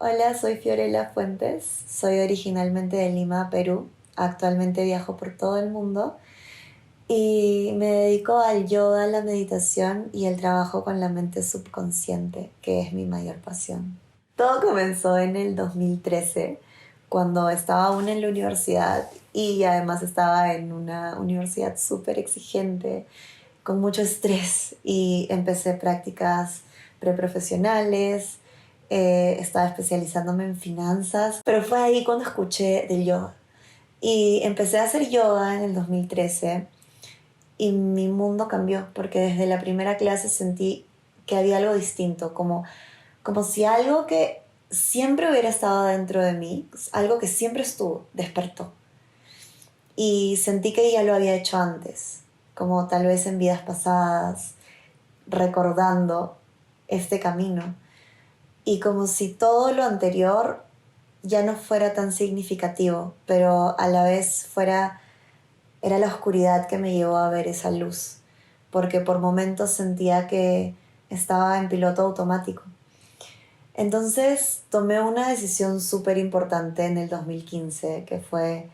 Hola, soy Fiorella Fuentes, soy originalmente de Lima, Perú. Actualmente viajo por todo el mundo y me dedico al yoga, la meditación y el trabajo con la mente subconsciente, que es mi mayor pasión. Todo comenzó en el 2013, cuando estaba aún en la universidad y además estaba en una universidad súper exigente, con mucho estrés y empecé prácticas preprofesionales, estaba especializándome en finanzas, pero fue ahí cuando escuché del yoga. Y empecé a hacer yoga en el 2013 y mi mundo cambió porque desde la primera clase sentí que había algo distinto, como si algo que siempre hubiera estado dentro de mí, algo que siempre estuvo, despertó. Y sentí que ya lo había hecho antes, como tal vez en vidas pasadas, recordando este camino. Y como si todo lo anterior ya no fuera tan significativo, pero a la vez era la oscuridad que me llevó a ver esa luz, porque por momentos sentía que estaba en piloto automático. Entonces tomé una decisión súper importante en el 2015, que fue,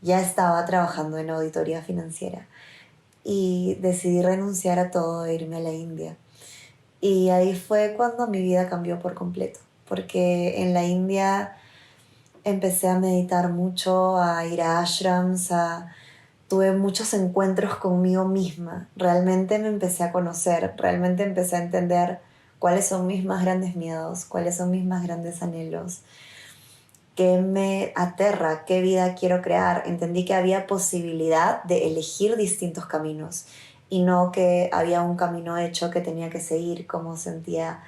ya estaba trabajando en auditoría financiera y decidí renunciar a todo e irme a la India. Y ahí fue cuando mi vida cambió por completo, porque en la India empecé a meditar mucho, a ir a ashrams, tuve muchos encuentros conmigo misma. Realmente me empecé a conocer, realmente empecé a entender cuáles son mis más grandes miedos, cuáles son mis más grandes anhelos, qué me aterra, qué vida quiero crear. Entendí que había posibilidad de elegir distintos caminos y no que había un camino hecho que tenía que seguir como sentía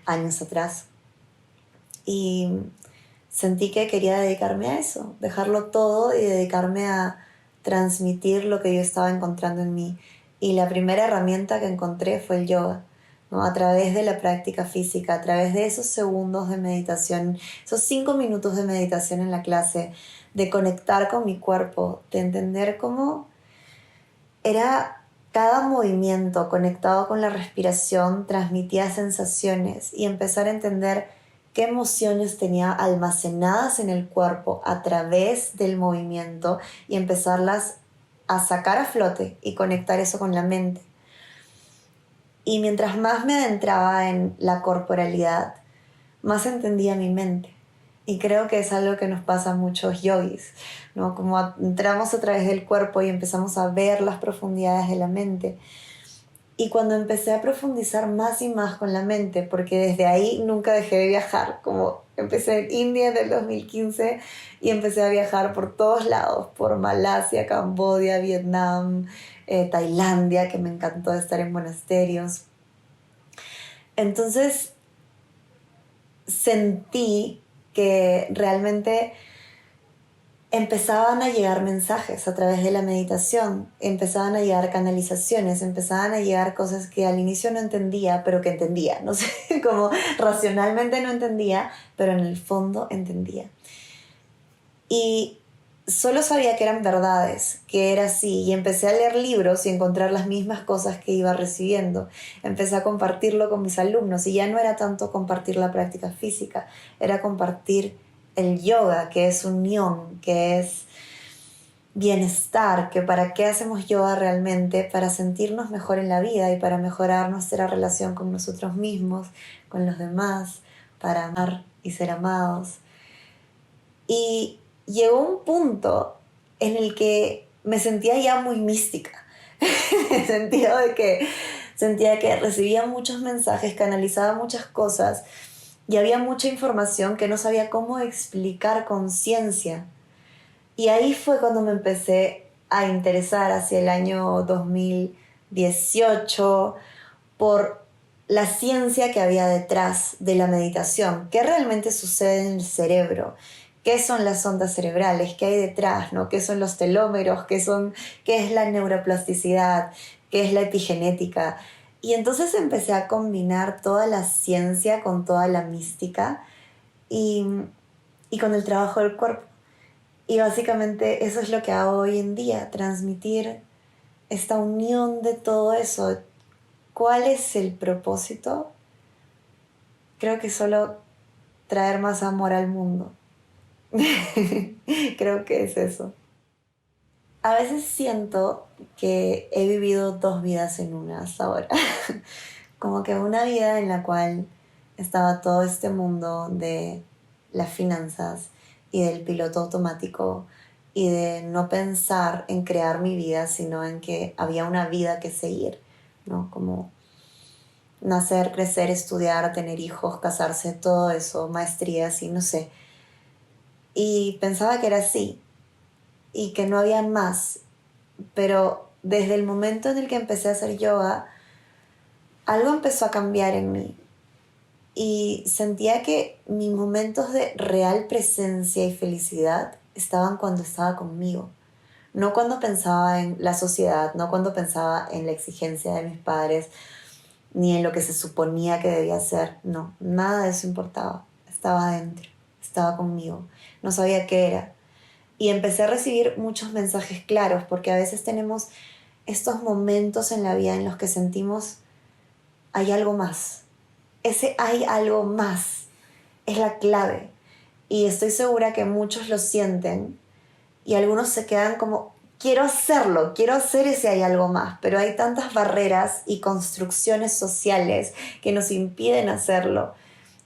años atrás. Y sentí que quería dedicarme a eso, dejarlo todo y dedicarme a transmitir lo que yo estaba encontrando en mí. Y la primera herramienta que encontré fue el yoga, ¿no? A través de la práctica física, a través de esos segundos de meditación, esos 5 minutos de meditación en la clase, de conectar con mi cuerpo, de entender cómo era cada movimiento conectado con la respiración, transmitía sensaciones y empezar a entender qué emociones tenía almacenadas en el cuerpo a través del movimiento y empezarlas a sacar a flote y conectar eso con la mente. Y mientras más me adentraba en la corporalidad, más entendía mi mente. Y creo que es algo que nos pasa a muchos yogis, ¿no? Como entramos a través del cuerpo y empezamos a ver las profundidades de la mente. Y cuando empecé a profundizar más y más con la mente, porque desde ahí nunca dejé de viajar, como empecé en India en el 2015 y empecé a viajar por todos lados, por Malasia, Camboya, Vietnam, Tailandia, que me encantó estar en monasterios. Entonces sentí que realmente empezaban a llegar mensajes a través de la meditación, empezaban a llegar canalizaciones, empezaban a llegar cosas que al inicio no entendía, pero que entendía, no sé, como racionalmente no entendía, pero en el fondo entendía. Y solo sabía que eran verdades, que era así, y empecé a leer libros y encontrar las mismas cosas que iba recibiendo. Empecé a compartirlo con mis alumnos y ya no era tanto compartir la práctica física, era compartir el yoga, que es unión, que es bienestar, que para qué hacemos yoga realmente, para sentirnos mejor en la vida y para mejorar nuestra relación con nosotros mismos, con los demás, para amar y ser amados. Y llegó un punto en el que me sentía ya muy mística, en el sentido de que sentía que recibía muchos mensajes, canalizaba muchas cosas y había mucha información que no sabía cómo explicar con ciencia. Y ahí fue cuando me empecé a interesar hacia el año 2018 por la ciencia que había detrás de la meditación, qué realmente sucede en el cerebro, qué son las ondas cerebrales, qué hay detrás, ¿no? ¿Qué son los telómeros, qué es la neuroplasticidad, qué es la epigenética? Y entonces empecé a combinar toda la ciencia con toda la mística y, y con el trabajo del cuerpo. Y básicamente eso es lo que hago hoy en día, transmitir esta unión de todo eso. ¿Cuál es el propósito? Creo que solo traer más amor al mundo. Creo que es eso. A veces siento que he vivido dos vidas en una hasta ahora. Como que una vida en la cual estaba todo este mundo de las finanzas y del piloto automático y de no pensar en crear mi vida, sino en que había una vida que seguir, ¿no? Como nacer, crecer, estudiar, tener hijos, casarse, todo eso, maestrías y no sé. Y pensaba que era así y que no había más, pero desde el momento en el que empecé a hacer yoga, algo empezó a cambiar en mí y sentía que mis momentos de real presencia y felicidad estaban cuando estaba conmigo, no cuando pensaba en la sociedad, no cuando pensaba en la exigencia de mis padres, ni en lo que se suponía que debía hacer, no, nada de eso importaba, estaba adentro, estaba conmigo, no sabía qué era. Y empecé a recibir muchos mensajes claros, porque a veces tenemos estos momentos en la vida en los que sentimos hay algo más. Ese hay algo más es la clave. Y estoy segura que muchos lo sienten y algunos se quedan como, quiero hacerlo, quiero hacer ese hay algo más, pero hay tantas barreras y construcciones sociales que nos impiden hacerlo.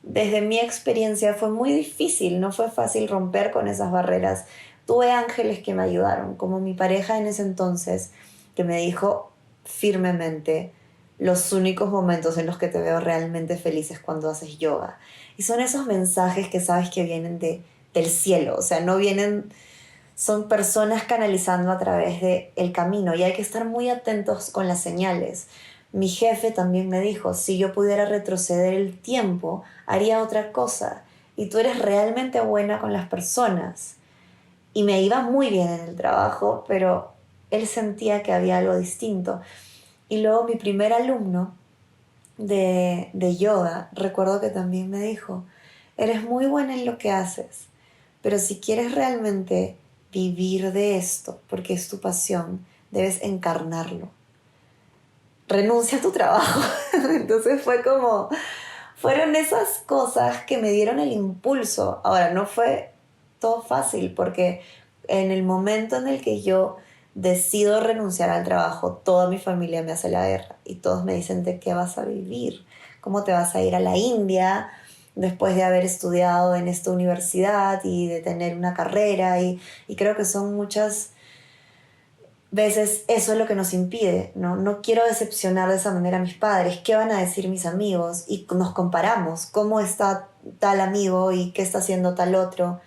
Desde mi experiencia fue muy difícil, no fue fácil romper con esas barreras. Tuve ángeles que me ayudaron, como mi pareja en ese entonces, que me dijo firmemente, los únicos momentos en los que te veo realmente feliz es cuando haces yoga. Y son esos mensajes que sabes que vienen del cielo, o sea, no vienen, son personas canalizando a través del camino y hay que estar muy atentos con las señales. Mi jefe también me dijo, si yo pudiera retroceder el tiempo, haría otra cosa. Y tú eres realmente buena con las personas. Y me iba muy bien en el trabajo, pero él sentía que había algo distinto. Y luego mi primer alumno de yoga, recuerdo que también me dijo, eres muy buena en lo que haces, pero si quieres realmente vivir de esto, porque es tu pasión, debes encarnarlo. Renuncia a tu trabajo. Entonces fue como, fueron esas cosas que me dieron el impulso. Ahora, no fue todo fácil porque en el momento en el que yo decido renunciar al trabajo, toda mi familia me hace la guerra y todos me dicen de qué vas a vivir, cómo te vas a ir a la India después de haber estudiado en esta universidad y de tener una carrera y creo que son muchas veces eso es lo que nos impide, ¿no? No quiero decepcionar de esa manera a mis padres. ¿Qué van a decir mis amigos? Y nos comparamos. ¿Cómo está tal amigo y qué está haciendo tal otro?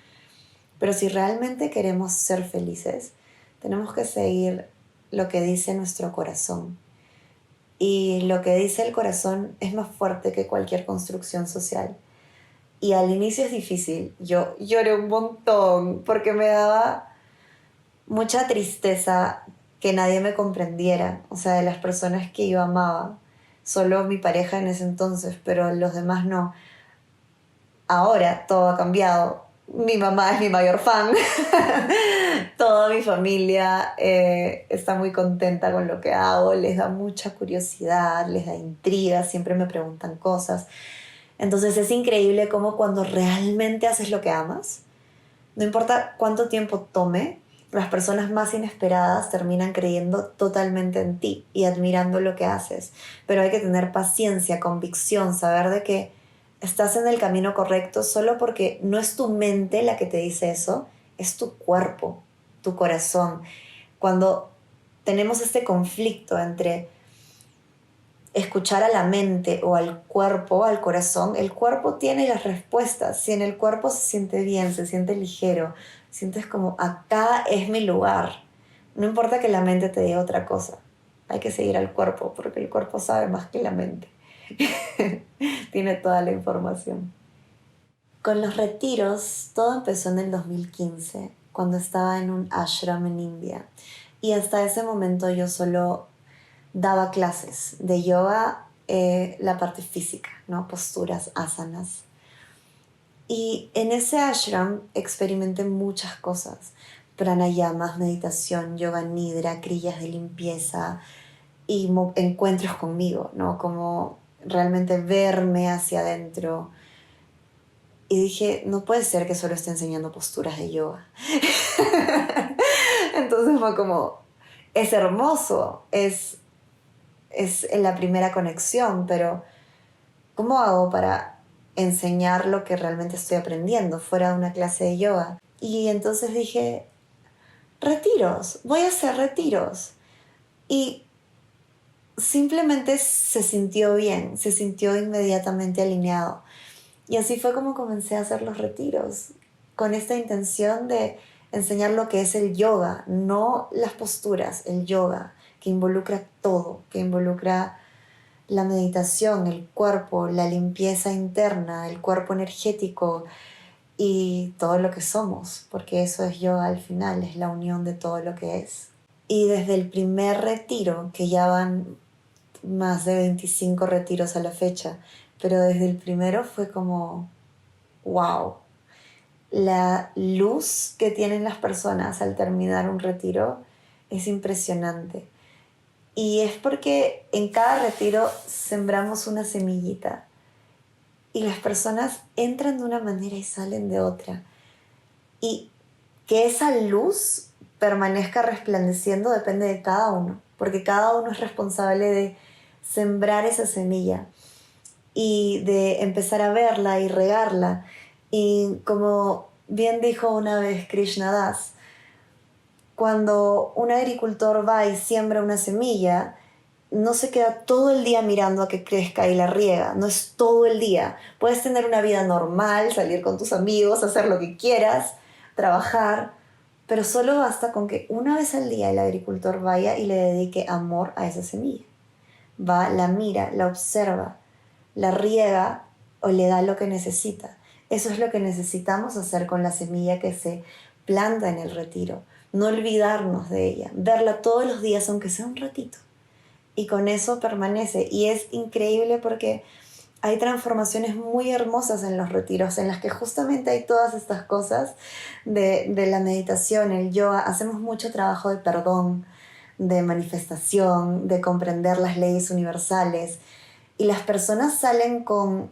Pero si realmente queremos ser felices, tenemos que seguir lo que dice nuestro corazón. Y lo que dice el corazón es más fuerte que cualquier construcción social. Y al inicio es difícil. Yo lloré un montón porque me daba mucha tristeza que nadie me comprendiera, o sea, de las personas que yo amaba, solo mi pareja en ese entonces, pero los demás no. Ahora todo ha cambiado. Mi mamá es mi mayor fan. Toda mi familia está muy contenta con lo que hago, les da mucha curiosidad, les da intriga, siempre me preguntan cosas. Entonces es increíble cómo cuando realmente haces lo que amas, no importa cuánto tiempo tome, las personas más inesperadas terminan creyendo totalmente en ti y admirando lo que haces. Pero hay que tener paciencia, convicción, saber de que estás en el camino correcto solo porque no es tu mente la que te dice eso, es tu cuerpo, tu corazón. Cuando tenemos este conflicto entre escuchar a la mente o al cuerpo, al corazón, el cuerpo tiene las respuestas. Si en el cuerpo se siente bien, se siente ligero, sientes como acá es mi lugar. No importa que la mente te diga otra cosa. Hay que seguir al cuerpo porque el cuerpo sabe más que la mente. Tiene toda la información. Con los retiros, todo empezó en el 2015, cuando estaba en un ashram en India. Y hasta ese momento yo solo daba clases de yoga, la parte física, ¿no? Posturas, asanas. Y en ese ashram experimenté muchas cosas. Pranayamas, meditación, yoga nidra, crillas de limpieza y encuentros conmigo, ¿no? Como realmente verme hacia adentro. Y dije, no puede ser que solo esté enseñando posturas de yoga. Entonces fue como, es hermoso, es la primera conexión, pero ¿cómo hago para enseñar lo que realmente estoy aprendiendo fuera de una clase de yoga? Y entonces dije, retiros, voy a hacer retiros. Y simplemente se sintió bien, se sintió inmediatamente alineado. Y así fue como comencé a hacer los retiros, con esta intención de enseñar lo que es el yoga, no las posturas, el yoga, que involucra todo, que involucra la meditación, el cuerpo, la limpieza interna, el cuerpo energético y todo lo que somos, porque eso es yoga al final, es la unión de todo lo que es. Y desde el primer retiro, que ya van más de 25 retiros a la fecha, pero desde el primero fue como, wow, la luz que tienen las personas al terminar un retiro es impresionante. Y es porque en cada retiro sembramos una semillita y las personas entran de una manera y salen de otra. Y que esa luz permanezca resplandeciendo depende de cada uno, porque cada uno es responsable de sembrar esa semilla y de empezar a verla y regarla. Y como bien dijo una vez Krishna Das, cuando un agricultor va y siembra una semilla, no se queda todo el día mirando a que crezca y la riega, no es todo el día. Puedes tener una vida normal, salir con tus amigos, hacer lo que quieras, trabajar, pero solo basta con que una vez al día el agricultor vaya y le dedique amor a esa semilla. Va, la mira, la observa, la riega o le da lo que necesita. Eso es lo que necesitamos hacer con la semilla que se planta en el retiro. No olvidarnos de ella, verla todos los días, aunque sea un ratito. Y con eso permanece. Y es increíble porque hay transformaciones muy hermosas en los retiros, en las que justamente hay todas estas cosas de la meditación, el yoga. Hacemos mucho trabajo de perdón, de manifestación, de comprender las leyes universales. Y las personas salen con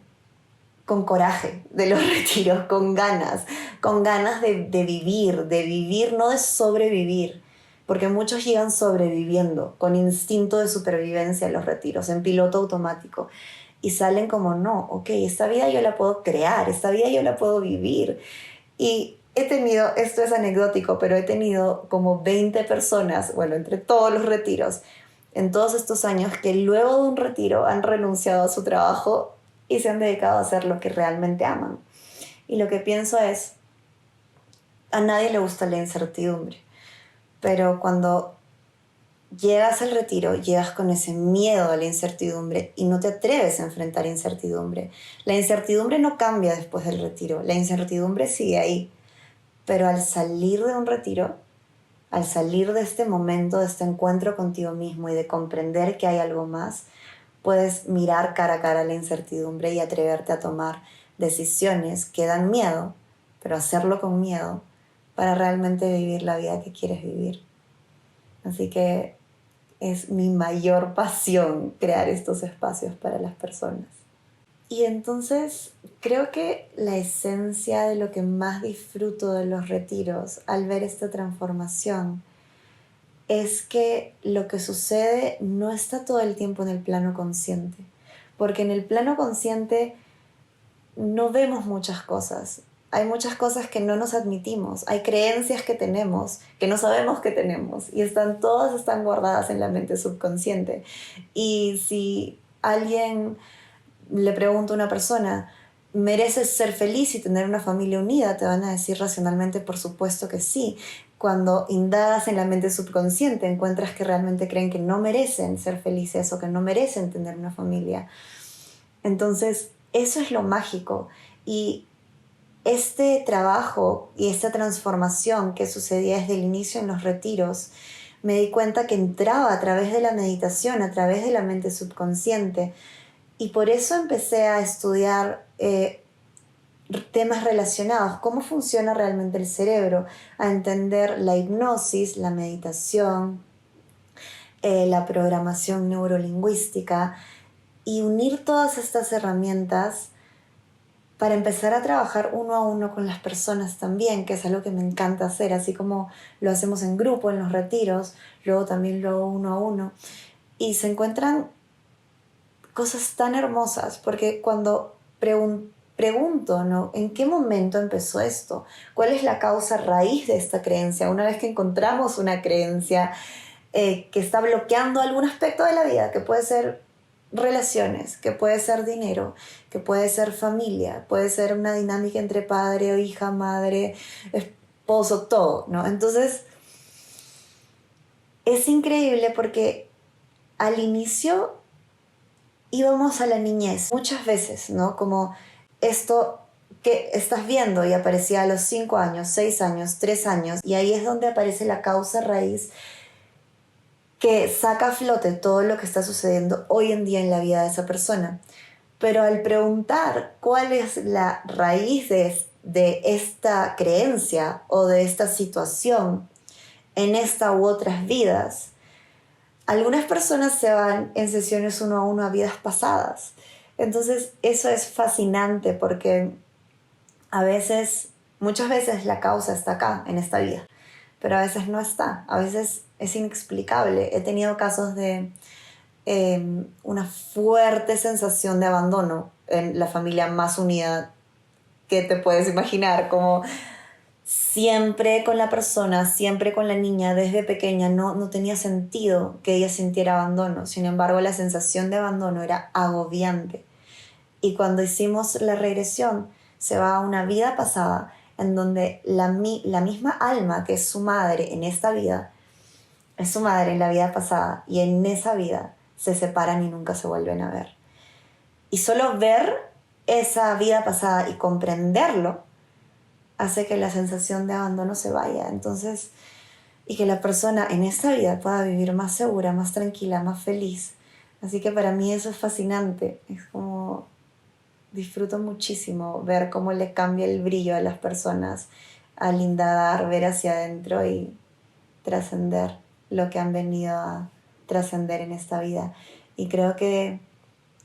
coraje de los retiros, con ganas de vivir, no de sobrevivir, porque muchos llegan sobreviviendo, con instinto de supervivencia a los retiros, en piloto automático, y salen como, no, ok, esta vida yo la puedo crear, esta vida yo la puedo vivir. Y he tenido, esto es anecdótico, pero he tenido como 20 personas, bueno, entre todos los retiros, en todos estos años, que luego de un retiro han renunciado a su trabajo y se han dedicado a hacer lo que realmente aman. Y lo que pienso es, a nadie le gusta la incertidumbre, pero cuando llegas al retiro, llegas con ese miedo a la incertidumbre y no te atreves a enfrentar incertidumbre. La incertidumbre no cambia después del retiro, la incertidumbre sigue ahí, pero al salir de un retiro, al salir de este momento, de este encuentro contigo mismo y de comprender que hay algo más, puedes mirar cara a cara la incertidumbre y atreverte a tomar decisiones que dan miedo, pero hacerlo con miedo para realmente vivir la vida que quieres vivir. Así que es mi mayor pasión crear estos espacios para las personas. Y entonces creo que la esencia de lo que más disfruto de los retiros al ver esta transformación es que lo que sucede no está todo el tiempo en el plano consciente, porque en el plano consciente no vemos muchas cosas. Hay muchas cosas que no nos admitimos, hay creencias que tenemos, que no sabemos que tenemos, y todas están guardadas en la mente subconsciente. Y si alguien le pregunta a una persona, ¿mereces ser feliz y tener una familia unida? Te van a decir racionalmente, por supuesto que sí. Cuando indagas en la mente subconsciente, encuentras que realmente creen que no merecen ser felices o que no merecen tener una familia. Entonces, eso es lo mágico. Y este trabajo y esta transformación que sucedía desde el inicio en los retiros, me di cuenta que entraba a través de la meditación, a través de la mente subconsciente. Y por eso empecé a estudiar temas relacionados, cómo funciona realmente el cerebro, a entender la hipnosis, la meditación, la programación neurolingüística y unir todas estas herramientas para empezar a trabajar uno a uno con las personas también, que es algo que me encanta hacer, así como lo hacemos en grupo, en los retiros, luego también lo hago uno a uno. Y se encuentran cosas tan hermosas, porque cuando pregunto, ¿no? ¿En qué momento empezó esto? ¿Cuál es la causa raíz de esta creencia? Una vez que encontramos una creencia que está bloqueando algún aspecto de la vida, que puede ser relaciones, que puede ser dinero, que puede ser familia, puede ser una dinámica entre padre o hija, madre, esposo, todo, ¿no? Entonces, es increíble porque al inicio íbamos a la niñez muchas veces, ¿no? Como esto que estás viendo y aparecía a los 5 años, 6 años, 3 años, y ahí es donde aparece la causa raíz que saca a flote todo lo que está sucediendo hoy en día en la vida de esa persona. Pero al preguntar cuál es la raíz de esta creencia o de esta situación en esta u otras vidas, algunas personas se van en sesiones uno a uno a vidas pasadas. Entonces eso es fascinante porque a veces, muchas veces la causa está acá, en esta vida, pero a veces no está, a veces es inexplicable. He tenido casos de una fuerte sensación de abandono en la familia más unida que te puedes imaginar, como siempre con la persona, siempre con la niña, desde pequeña no tenía sentido que ella sintiera abandono. Sin embargo, la sensación de abandono era agobiante. Y cuando hicimos la regresión, se va a una vida pasada en donde la misma alma que es su madre en esta vida, es su madre en la vida pasada, y en esa vida se separan y nunca se vuelven a ver. Y solo ver esa vida pasada y comprenderlo hace que la sensación de abandono se vaya. Entonces, y que la persona en esta vida pueda vivir más segura, más tranquila, más feliz. Así que para mí eso es fascinante. Es como disfruto muchísimo ver cómo le cambia el brillo a las personas al indagar, ver hacia adentro y trascender lo que han venido a trascender en esta vida. Y creo que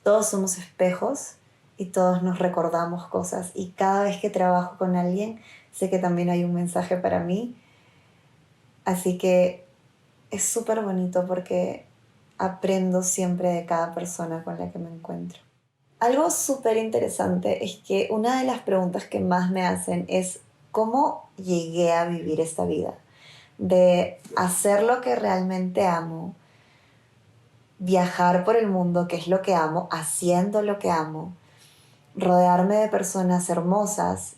todos somos espejos y todos nos recordamos cosas. Y cada vez que trabajo con alguien, sé que también hay un mensaje para mí. Así que es súper bonito porque aprendo siempre de cada persona con la que me encuentro. Algo súper interesante es que una de las preguntas que más me hacen es ¿cómo llegué a vivir esta vida? De hacer lo que realmente amo, viajar por el mundo, que es lo que amo, haciendo lo que amo, rodearme de personas hermosas,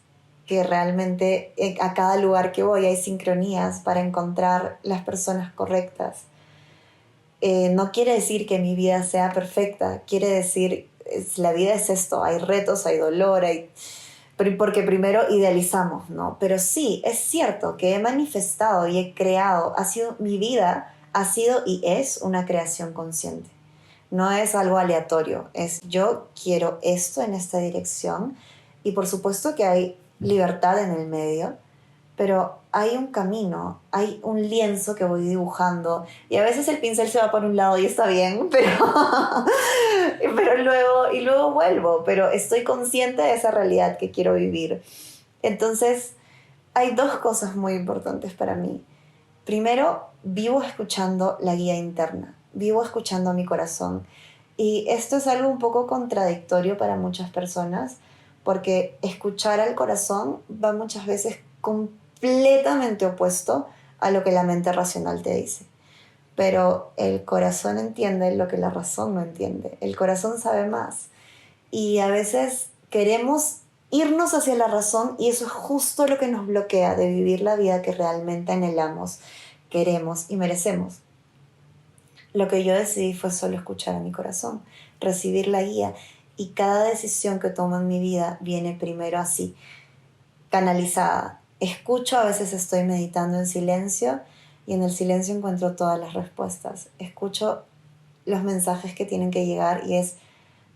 que realmente a cada lugar que voy hay sincronías para encontrar las personas correctas. No quiere decir que mi vida sea perfecta, quiere decir, la vida es esto, hay retos, hay dolor, porque primero idealizamos, ¿no? Pero sí, es cierto que he manifestado y he creado, mi vida ha sido y es una creación consciente. No es algo aleatorio, es yo quiero esto en esta dirección y por supuesto que hay libertad en el medio, pero hay un camino, hay un lienzo que voy dibujando y a veces el pincel se va por un lado y está bien, pero luego vuelvo, pero estoy consciente de esa realidad que quiero vivir. Entonces, hay dos cosas muy importantes para mí. Primero, vivo escuchando la guía interna, vivo escuchando a mi corazón. Y esto es algo un poco contradictorio para muchas personas, porque escuchar al corazón va muchas veces completamente opuesto a lo que la mente racional te dice. Pero el corazón entiende lo que la razón no entiende. El corazón sabe más. Y a veces queremos irnos hacia la razón y eso es justo lo que nos bloquea de vivir la vida que realmente anhelamos, queremos y merecemos. Lo que yo decidí fue solo escuchar a mi corazón, recibir la guía, y cada decisión que tomo en mi vida viene primero así, canalizada. Escucho, a veces estoy meditando en silencio y en el silencio encuentro todas las respuestas. Escucho los mensajes que tienen que llegar y es: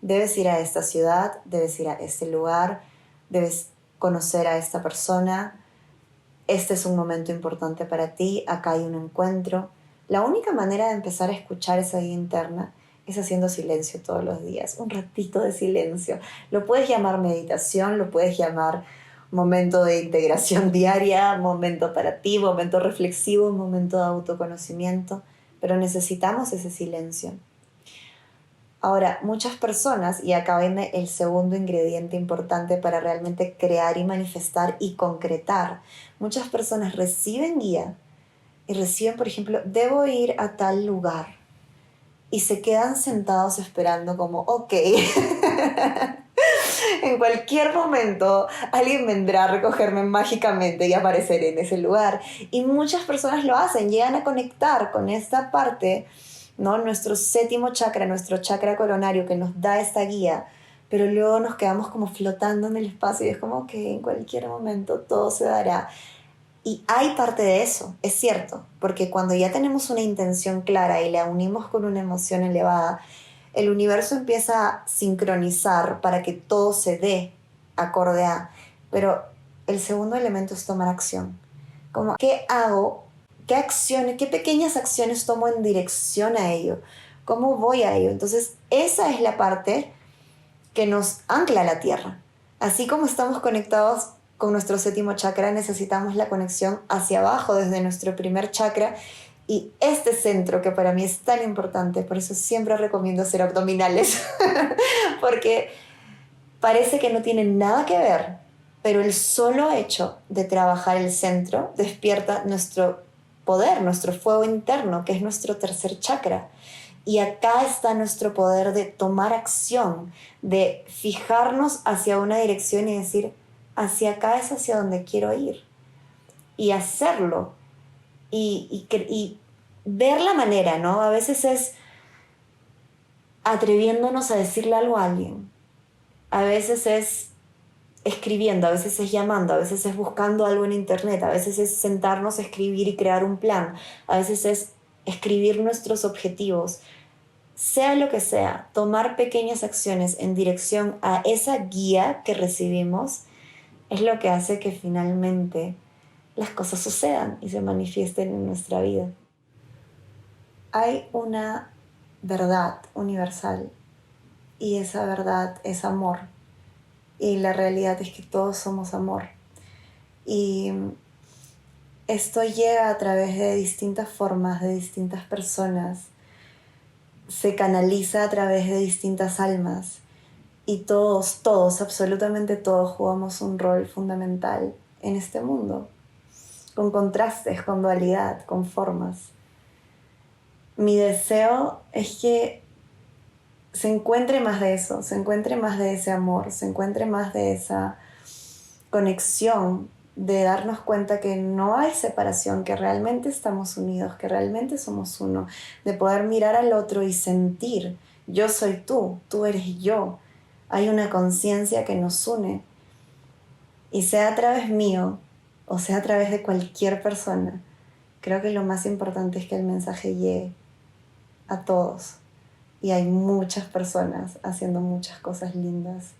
debes ir a esta ciudad, debes ir a este lugar, debes conocer a esta persona, este es un momento importante para ti, acá hay un encuentro. La única manera de empezar a escuchar esa guía interna es haciendo silencio todos los días, un ratito de silencio. Lo puedes llamar meditación, lo puedes llamar momento de integración diaria, momento para ti, momento reflexivo, momento de autoconocimiento, pero necesitamos ese silencio. Ahora, muchas personas, y acá viene el segundo ingrediente importante para realmente crear y manifestar y concretar, muchas personas reciben guía y reciben, por ejemplo, debo ir a tal lugar y se quedan sentados esperando como, ok, en cualquier momento alguien vendrá a recogerme mágicamente y apareceré en ese lugar. Y muchas personas lo hacen, llegan a conectar con esta parte, ¿no? Nuestro séptimo chakra, nuestro chakra coronario que nos da esta guía, pero luego nos quedamos como flotando en el espacio y es como que en cualquier momento todo se dará. Y hay parte de eso, es cierto, porque cuando ya tenemos una intención clara y la unimos con una emoción elevada, el universo empieza a sincronizar para que todo se dé acorde a. Pero el segundo elemento es tomar acción. Como, ¿qué hago? ¿Qué acciones, qué pequeñas acciones tomo en dirección a ello? ¿Cómo voy a ello? Entonces, esa es la parte que nos ancla a la tierra. Así como estamos conectados con nuestro séptimo chakra, necesitamos la conexión hacia abajo desde nuestro primer chakra y este centro que para mí es tan importante, por eso siempre recomiendo hacer abdominales, porque parece que no tiene nada que ver, pero el solo hecho de trabajar el centro despierta nuestro poder, nuestro fuego interno, que es nuestro tercer chakra. Y acá está nuestro poder de tomar acción, de fijarnos hacia una dirección y decir, hacia acá es hacia donde quiero ir. Y hacerlo. Y ver la manera, ¿no? A veces es atreviéndonos a decirle algo a alguien. A veces es escribiendo, a veces es llamando, a veces es buscando algo en internet, a veces es sentarnos a escribir y crear un plan, a veces es escribir nuestros objetivos. Sea lo que sea, tomar pequeñas acciones en dirección a esa guía que recibimos es lo que hace que finalmente las cosas sucedan y se manifiesten en nuestra vida. Hay una verdad universal y esa verdad es amor. Y la realidad es que todos somos amor. Y esto llega a través de distintas formas, de distintas personas. Se canaliza a través de distintas almas. Y todos, absolutamente todos jugamos un rol fundamental en este mundo. Con contrastes, con dualidad, con formas. Mi deseo es que se encuentre más de eso, se encuentre más de ese amor, se encuentre más de esa conexión, de darnos cuenta que no hay separación, que realmente estamos unidos, que realmente somos uno, de poder mirar al otro y sentir, yo soy tú eres yo. Hay una conciencia que nos une y sea a través mío o sea a través de cualquier persona, creo que lo más importante es que el mensaje llegue a todos. Y hay muchas personas haciendo muchas cosas lindas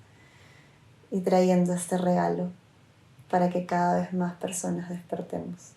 y trayendo este regalo para que cada vez más personas despertemos.